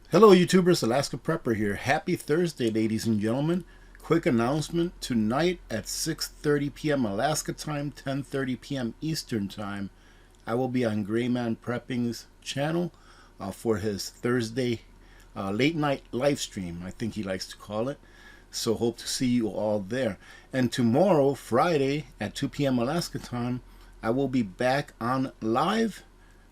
Hello YouTubers, Alaska Prepper here. Happy Thursday, ladies and gentlemen. Quick announcement, tonight at 6:30 p.m. Alaska time, 10:30 p.m. Eastern time, I will be on Grayman Prepping's channel for his Thursday late night live stream, I think he likes to call it. So hope to see you all there. And tomorrow, Friday at 2 p.m. Alaska time, I will be back on live.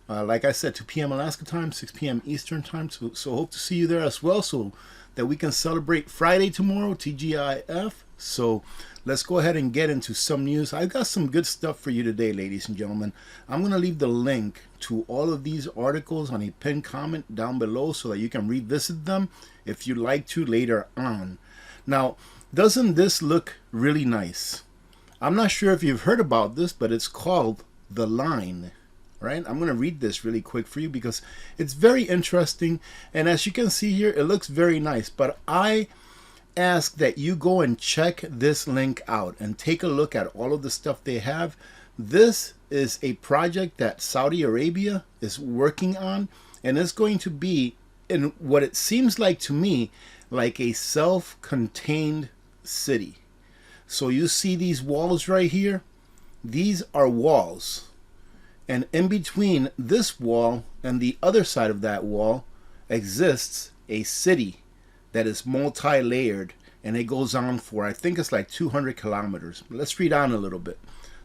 Like I said, 2 p.m. Alaska time, 6 p.m. Eastern time. So hope to see you there as well, so that we can celebrate Friday tomorrow, TGIF. So let's go ahead and get into some news. I've got some good stuff for you today, ladies and gentlemen. I'm going to leave the link to all of these articles on a pinned comment down below so that you can revisit them if you'd like to later on. Now, doesn't this look really nice? I'm not sure if you've heard about this, but it's called The Line. Right? I'm going to read this really quick for you because it's very interesting, and as you can see here, it looks very nice. But I ask that you go and check this link out and take a look at all of the stuff they have. This is a project that Saudi Arabia is working on, and it's going to be, in what it seems like to me, like a self-contained city. So you see these walls right here? These are walls. And in between this wall and the other side of that wall exists a city that is multi-layered, and it goes on for, I think it's like 200 kilometers. Let's read on a little bit.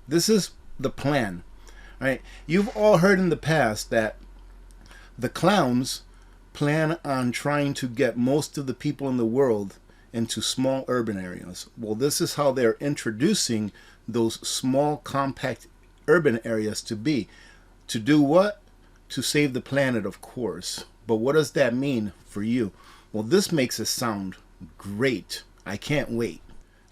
This is the plan. Right? You've all heard in the past that the clowns plan on trying to get most of the people in the world into small urban areas. Well, this is how they're introducing those small, compact urban areas to be. To do what? To save the planet, of course. But what does that mean for you? Well, this makes it sound great. I can't wait.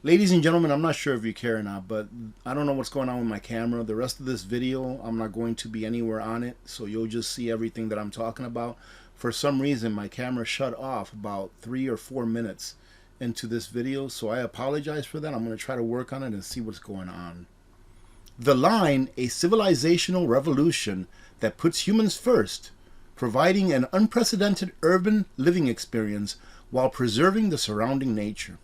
Ladies and gentlemen, I'm not sure if you care or not, but I don't know what's going on with my camera. The rest of this video, I'm not going to be anywhere on it, so you'll just see everything that I'm talking about. For some reason, my camera shut off about 3 or 4 minutes into this video, so I apologize for that. I'm going to try to work on it and see what's going on. The Line, a civilizational revolution that puts humans first, providing an unprecedented urban living experience while preserving the surrounding nature.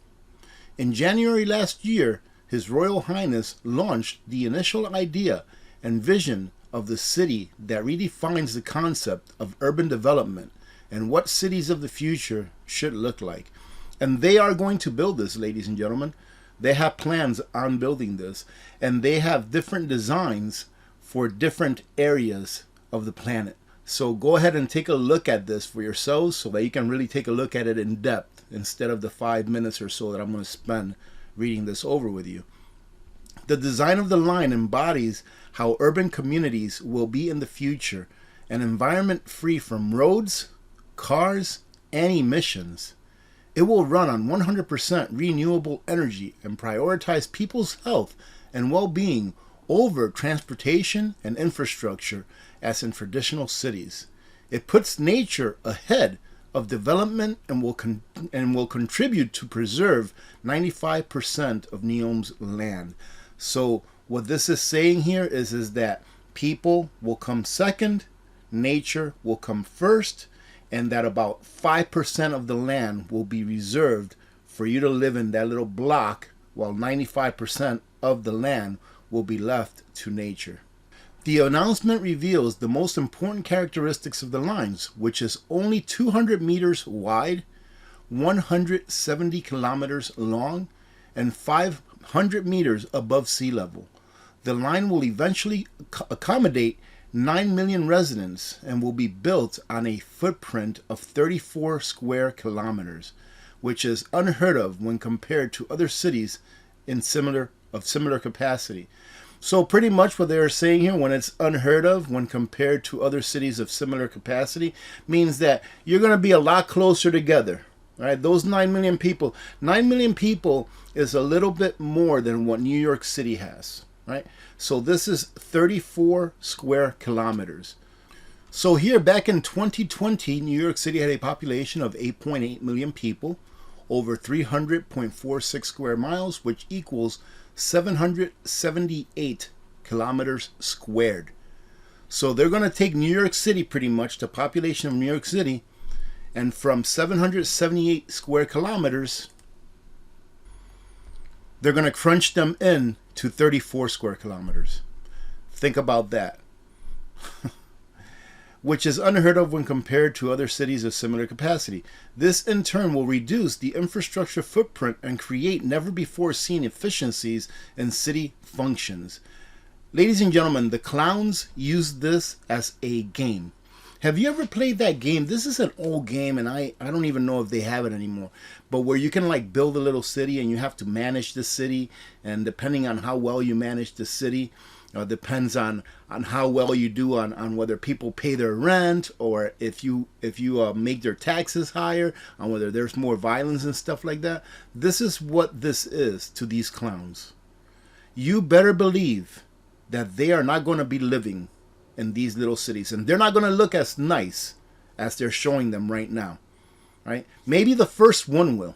In January last year, His Royal Highness launched the initial idea and vision of the city that redefines the concept of urban development and what cities of the future should look like. And they are going to build this, ladies and gentlemen. They have plans on building this, and they have different designs for different areas of the planet. So go ahead and take a look at this for yourselves so that you can really take a look at it in depth instead of the 5 minutes or so that I'm going to spend reading this over with you. The design of the line embodies how urban communities will be in the future, an environment free from roads, cars, and emissions. It will run on 100% renewable energy and prioritize people's health and well-being over transportation and infrastructure as in traditional cities. It puts nature ahead of development and will contribute to preserve 95% of NEOM's land. So what this is saying here is that people will come second, nature will come first, and that about 5% of the land will be reserved for you to live in that little block, while 95% of the land will be left to nature. The announcement reveals the most important characteristics of the lines, which is only 200 meters wide, 170 kilometers long, and 500 meters above sea level. The line will eventually accommodate 9 million residents and will be built on a footprint of 34 square kilometers, which is unheard of when compared to other cities in similar capacity. So pretty much what they're saying here, when it's unheard of when compared to other cities of similar capacity, means that you're going to be a lot closer together. All right, those 9 million people is a little bit more than what New York City has. Right? So this is 34 square kilometers. So here back in 2020, New York City had a population of 8.8 million people, over 300.46 square miles, which equals 778 kilometers squared. So they're going to take New York City pretty much, the population of New York City, And from 778 square kilometers, they're going to crunch them in to 34 square kilometers. Think about that. Which is unheard of when compared to other cities of similar capacity. This in turn will reduce the infrastructure footprint and create never before seen efficiencies in city functions. Ladies and gentlemen, the clowns use this as a game. Have you ever played that game? This is an old game, and I don't even know if they have it anymore. But where you can like build a little city and you have to manage the city, and depending on how well you manage the city, depends on how well you do on whether people pay their rent, or if you make their taxes higher, on whether there's more violence and stuff like that. This is what this is to these clowns. You better believe that they are not going to be living in these little cities, and they're not going to look as nice as they're showing them right now, right? Maybe the first one will.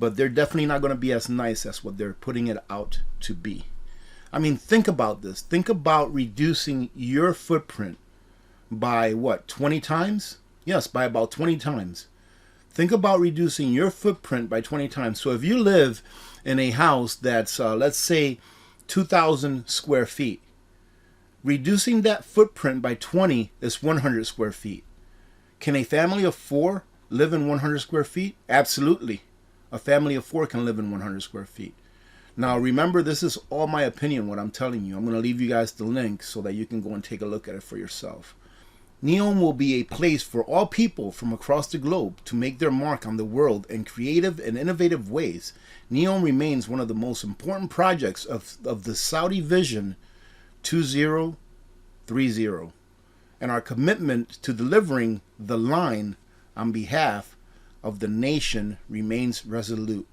But they're definitely not going to be as nice as what they're putting it out to be. I mean, think about this. Think about reducing your footprint by what, 20 times? Yes, by about 20 times. Think about reducing your footprint by 20 times. So if you live in a house that's, let's say, 2,000 square feet, reducing that footprint by 20 is 100 square feet. Can a family of 4 live in 100 square feet? Absolutely. A family of 4 can live in 100 square feet. Now, remember, this is all my opinion, what I'm telling you. I'm going to leave you guys the link so that you can go and take a look at it for yourself. NEOM will be a place for all people from across the globe to make their mark on the world in creative and innovative ways. NEOM remains one of the most important projects of the Saudi Vision 2030, and our commitment to delivering the line on behalf of the nation remains resolute.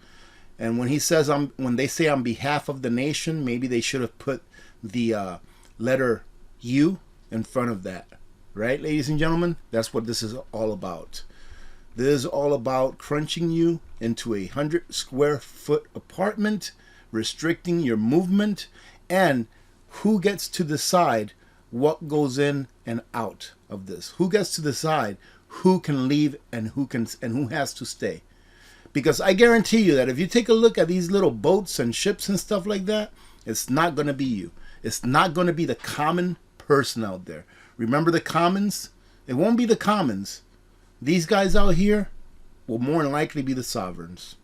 And when he says when they say on behalf of the nation, maybe they should have put the letter U in front of that, right, ladies and gentlemen? That's what this is all about. This is all about crunching you into a 100 square foot apartment, restricting your movement, and who gets to decide what goes in and out of this? Who gets to decide who can leave and who has to stay? Because I guarantee you that if you take a look at these little boats and ships and stuff like that, it's not going to be you. It's not going to be the common person out there. Remember the commons? It won't be the commons. These guys out here will more than likely be the sovereigns.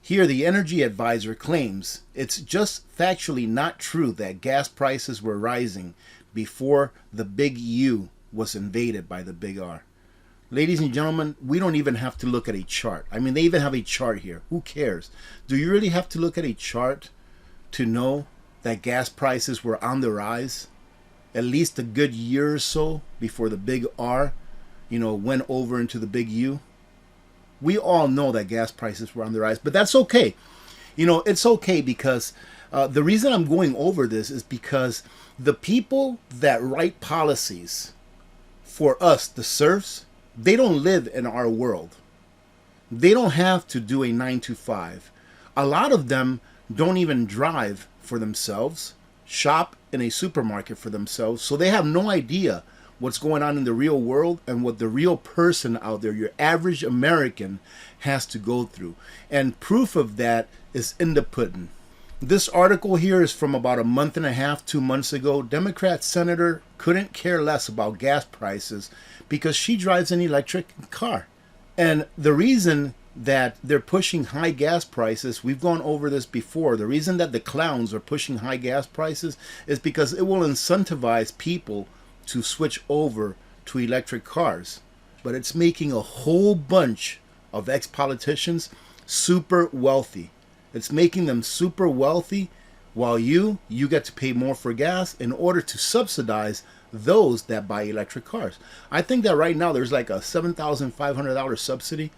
Here, the energy advisor claims it's just factually not true that gas prices were rising before the big U was invaded by the big R. Ladies and gentlemen, we don't even have to look at a chart. I mean, they even have a chart here. Who cares? Do you really have to look at a chart to know that gas prices were on the rise at least a good year or so before the big R, went over into the big U? We all know that gas prices were on the rise, but that's okay. It's okay because the reason I'm going over this is because the people that write policies for us, the serfs, they don't live in our world. They don't have to do a 9 to 5. A lot of them don't even drive for themselves, shop in a supermarket for themselves, so they have no idea what's going on in the real world and what the real person out there, your average American, has to go through. And proof of that is in the pudding. This article here is from about a month and a half, 2 months ago. Democrat senator couldn't care less about gas prices because she drives an electric car. And the reason that they're pushing high gas prices, we've gone over this before, the reason that the clowns are pushing high gas prices is because it will incentivize people to switch over to electric cars. But it's making a whole bunch of ex-politicians super wealthy. It's making them super wealthy while you get to pay more for gas in order to subsidize those that buy electric cars. I think that right now there's like a $7,500 subsidy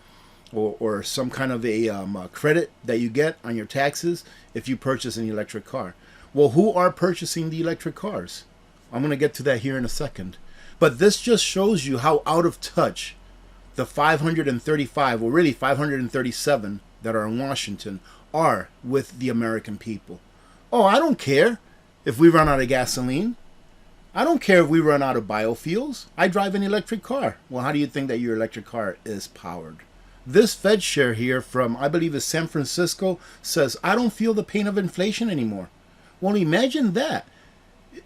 or some kind of a credit that you get on your taxes if you purchase an electric car. Well, who are purchasing the electric cars? I'm going to get to that here in a second. But this just shows you how out of touch the 535, or really 537 that are in Washington are with the American people. Oh, I don't care if we run out of gasoline. I don't care if we run out of biofuels. I drive an electric car. Well, how do you think that your electric car is powered? This Fed share here from, I believe it's San Francisco, says, I don't feel the pain of inflation anymore. Well, imagine that.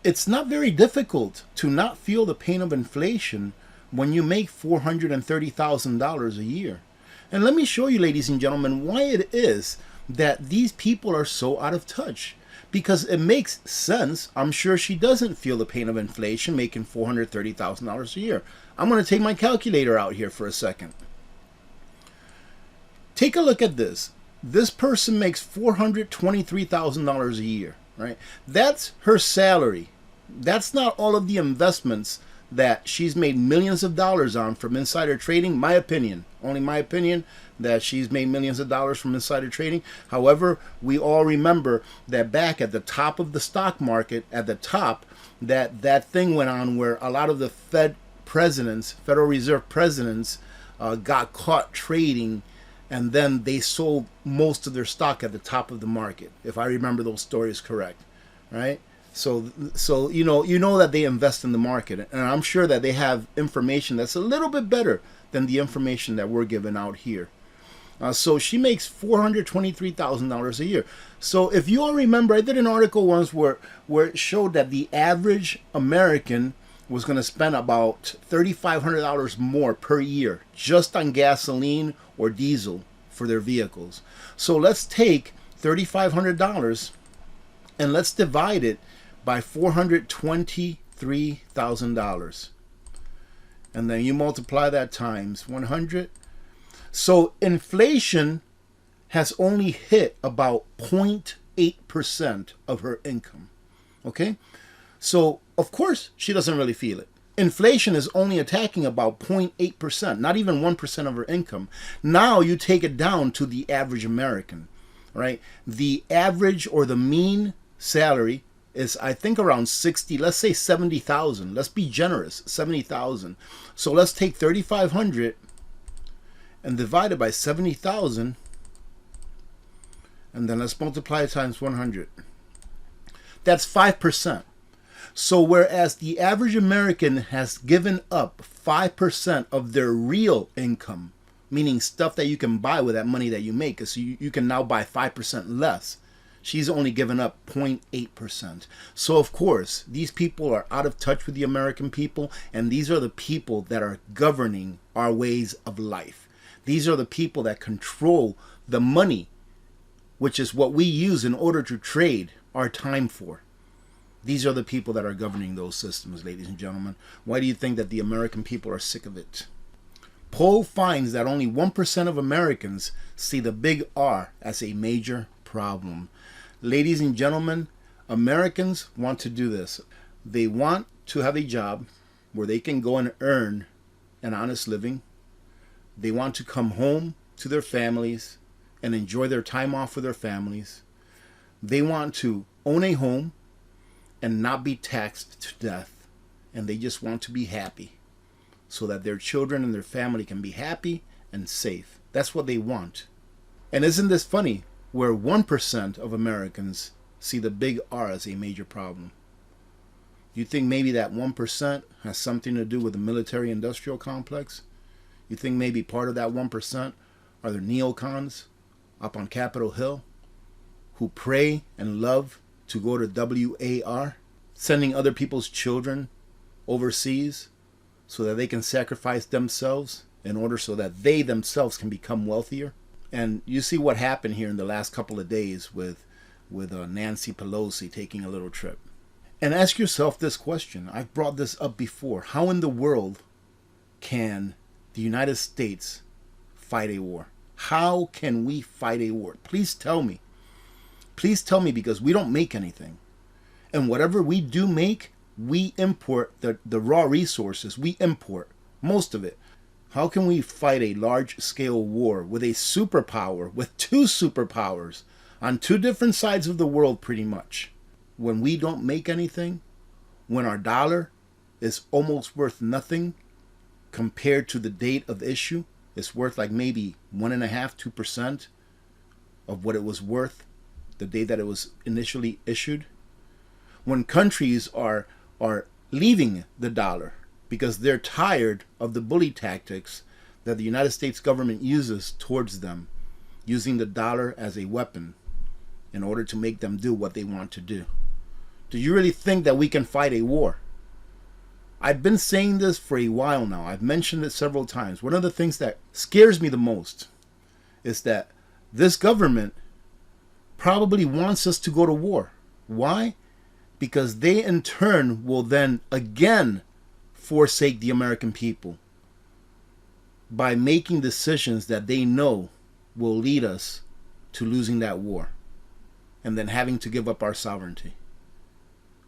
It's not very difficult to not feel the pain of inflation when you make $430,000 a year. And let me show you, ladies and gentlemen, why it is that these people are so out of touch. Because it makes sense. I'm sure she doesn't feel the pain of inflation making $430,000 a year. I'm going to take my calculator out here for a second. Take a look at this. This person makes $423,000 a year, right? That's her salary. That's not all of the investments that she's made millions of dollars on from insider trading. My opinion, only my opinion, that she's made millions of dollars from insider trading. However, we all remember that back at the top of the stock market, at the top, that thing went on where a lot of the Federal Reserve presidents got caught trading, and then they sold most of their stock at the top of the market, if I remember those stories correct, right? So you know that they invest in the market, and I'm sure that they have information that's a little bit better than the information that we're giving out here. So she makes $423,000 a year. So if you all remember, I did an article once where it showed that the average American was going to spend about $3,500 more per year just on gasoline or diesel for their vehicles. So let's take $3,500 and let's divide it by $423,000. And then you multiply that times 100. So inflation has only hit about 0.8% of her income. Okay? So, of course, she doesn't really feel it. Inflation is only attacking about 0.8%, not even 1% of her income. Now you take it down to the average American, right? The average or the mean salary is, I think, around 60, let's say 70,000. Let's be generous, 70,000. So let's take 3,500 and divide it by 70,000, and then let's multiply it times 100. That's 5%. So whereas the average American has given up 5% of their real income, meaning stuff that you can buy with that money that you make, so you can now buy 5% less, she's only given up 0.8%. So of course, these people are out of touch with the American people, and these are the people that are governing our ways of life. These are the people that control the money, which is what we use in order to trade our time for. These are the people that are governing those systems, ladies and gentlemen. Why do you think that the American people are sick of it? Poll finds that only 1% of Americans see the big R as a major problem. Ladies and gentlemen, Americans want to do this. They want to have a job where they can go and earn an honest living. They want to come home to their families and enjoy their time off with their families. They want to own a home and not be taxed to death. And they just want to be happy so that their children and their family can be happy and safe. That's what they want. And isn't this funny? Where 1% of Americans see the big R as a major problem. You think maybe that 1% has something to do with the military-industrial complex? You think maybe part of that 1% are the neocons up on Capitol Hill who pray and love to go to WAR, sending other people's children overseas so that they can sacrifice themselves in order so that they themselves can become wealthier? And you see what happened here in the last couple of days with Nancy Pelosi taking a little trip. And ask yourself this question. I've brought this up before. How in the world can the United States fight a war? How can we fight a war? Please tell me. Please tell me, because we don't make anything. And whatever we do make, we import the raw resources. We import most of it. How can we fight a large-scale war with a superpower, with two superpowers, on two different sides of the world pretty much, when we don't make anything, when our dollar is almost worth nothing compared to the date of issue? It's worth like maybe 1.5%, 2% of what it was worth the day that it was initially issued. When countries are leaving the dollar because they're tired of the bully tactics that the United States government uses towards them, using the dollar as a weapon in order to make them do what they want to do. Do you really think that we can fight a war? I've been saying this for a while now. I've mentioned it several times. One of the things that scares me the most is that this government probably wants us to go to war. Why? Because they in turn will then again forsake the American people by making decisions that they know will lead us to losing that war and then having to give up our sovereignty.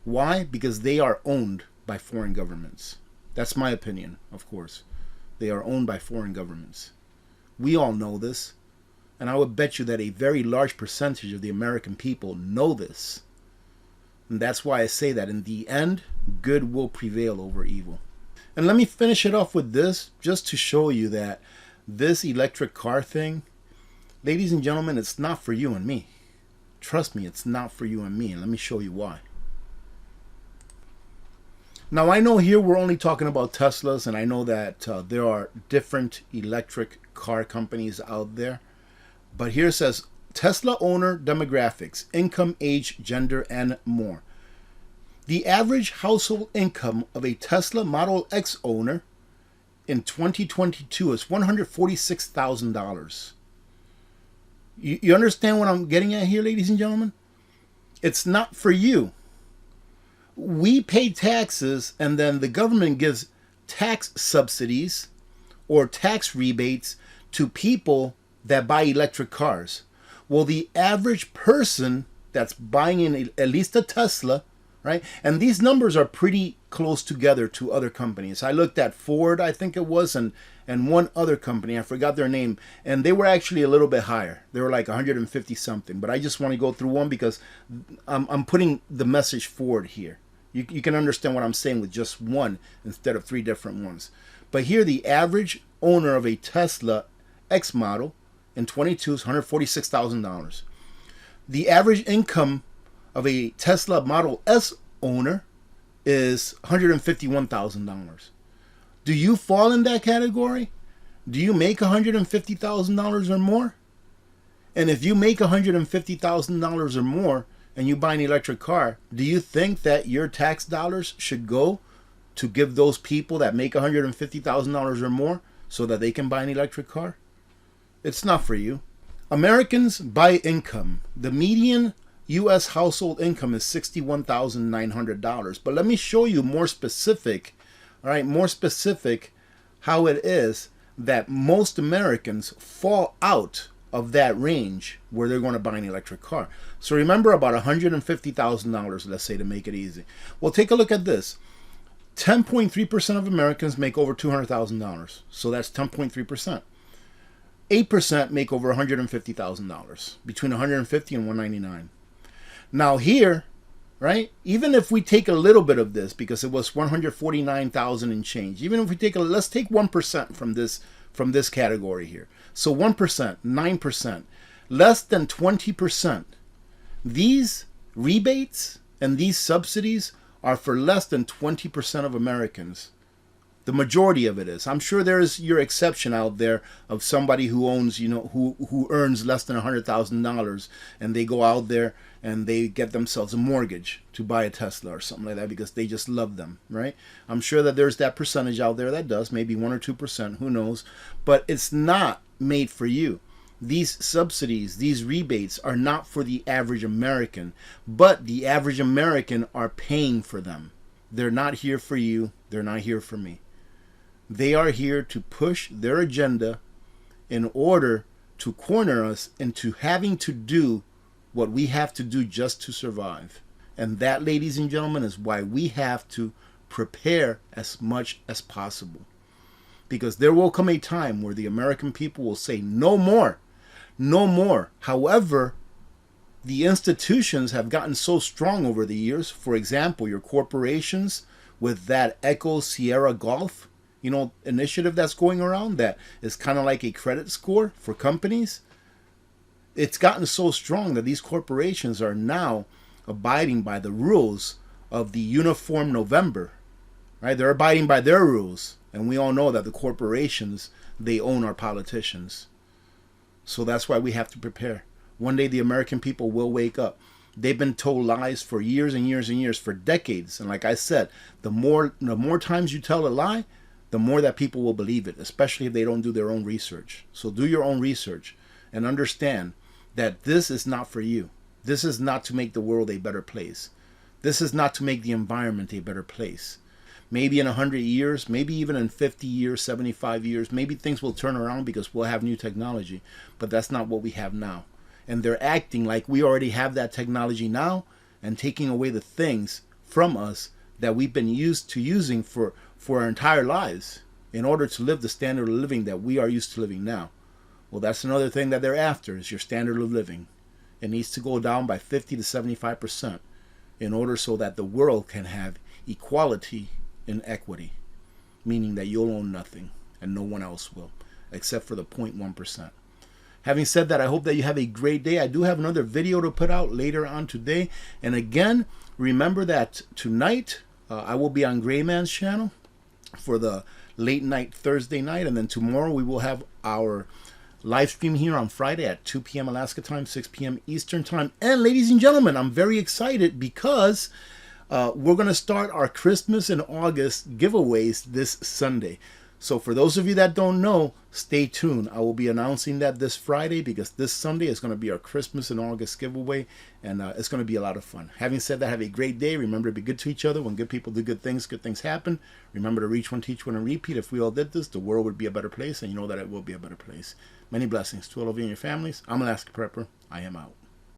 Why? Because they are owned by foreign governments. That's my opinion, of course. They are owned by foreign governments. We all know this, and I would bet you that a very large percentage of the American people know this. And that's why I say that in the end, good will prevail over evil. And let me finish it off with this, just to show you that this electric car thing, ladies and gentlemen, it's not for you and me. Trust me, it's not for you and me, and let me show you why. Now, I know here we're only talking about Teslas, and I know that there are different electric car companies out there. But here it says, Tesla owner demographics, income, age, gender, and more. The average household income of a Tesla Model X owner in 2022 is $146,000. You understand what I'm getting at here, ladies and gentlemen? It's not for you. We pay taxes, and then the government gives tax subsidies or tax rebates to people that buy electric cars. Well, the average person that's buying at least a Tesla, right? And these numbers are pretty close together to other companies. I looked at Ford, I think it was, and one other company, I forgot their name, and they were actually a little bit higher. They were like 150 something. But I just want to go through one because I'm putting the message forward here. You can understand what I'm saying with just one instead of three different ones. But here, the average owner of a Tesla X model in 22 is $146,000. The average income of a Tesla Model S owner is $151,000. Do you fall in that category? Do you make $150,000 or more? And if you make $150,000 or more and you buy an electric car, do you think that your tax dollars should go to give those people that make $150,000 or more so that they can buy an electric car? It's not for you. Americans by income. The median U.S. household income is $61,900. But let me show you more specific, all right, more specific how it is that most Americans fall out of that range where they're going to buy an electric car. So remember, about $150,000, let's say, to make it easy. Well, take a look at this. 10.3% of Americans make over $200,000. So that's 10.3%. 8% make over $150,000, between $150 and $199. Now here, right, even if we take a little bit of this, because it was $149,000 and change, even if we take let's take 1% from this category here. So 1%, 9%, less than 20%. These rebates and these subsidies are for less than 20% of Americans. The majority of it is. I'm sure there's your exception out there of somebody who owns, who earns less than $100,000, and they go out there and they get themselves a mortgage to buy a Tesla or something like that because they just love them, right? I'm sure that there's that percentage out there that does, maybe 1 or 2%, who knows? But it's not made for you. These subsidies, these rebates are not for the average American, but the average American are paying for them. They're not here for you. They're not here for me. They are here to push their agenda in order to corner us into having to do what we have to do just to survive. And that, ladies and gentlemen, is why we have to prepare as much as possible. Because there will come a time where the American people will say, no more, no more. However, the institutions have gotten so strong over the years. For example, your corporations with that Echo Sierra Golf, initiative that's going around that is kind of like a credit score for companies. It's gotten so strong that these corporations are now abiding by the rules of the Uniform November, right? They're abiding by their rules. And we all know that the corporations, they own our politicians. So that's why we have to prepare. One day the American people will wake up. They've been told lies for years and years and years, for decades. And like I said, the more times you tell a lie, the more that people will believe it, especially if they don't do their own research. So do your own research and understand that this is not for you. This is not to make the world a better place. This is not to make the environment a better place. Maybe in 100 years, maybe even in 50 years, 75 years, maybe things will turn around because we'll have new technology. But that's not what we have now. And they're acting like we already have that technology now and taking away the things from us that we've been used to using for our entire lives in order to live the standard of living that we are used to living now. Well, that's another thing that they're after, is your standard of living. It needs to go down by 50 to 75% in order so that the world can have equality and equity, meaning that you'll own nothing and no one else will, except for the 0.1%. Having said that, I hope that you have a great day. I do have another video to put out later on today. And again, remember that tonight I will be on Gray Man's channel for the late night Thursday night. And then tomorrow we will have our live stream here on Friday at 2 p.m. Alaska time, 6 p.m. Eastern time. And ladies and gentlemen, I'm very excited because we're going to start our Christmas in August giveaways this Sunday. So for those of you that don't know, stay tuned. I will be announcing that this Friday because this Sunday is going to be our Christmas in August giveaway, and it's going to be a lot of fun. Having said that, have a great day. Remember to be good to each other. When good people do good things happen. Remember to reach one, teach one, and repeat. If we all did this, the world would be a better place, and you know that it will be a better place. Many blessings to all of you and your families. I'm Alaska Prepper. I am out.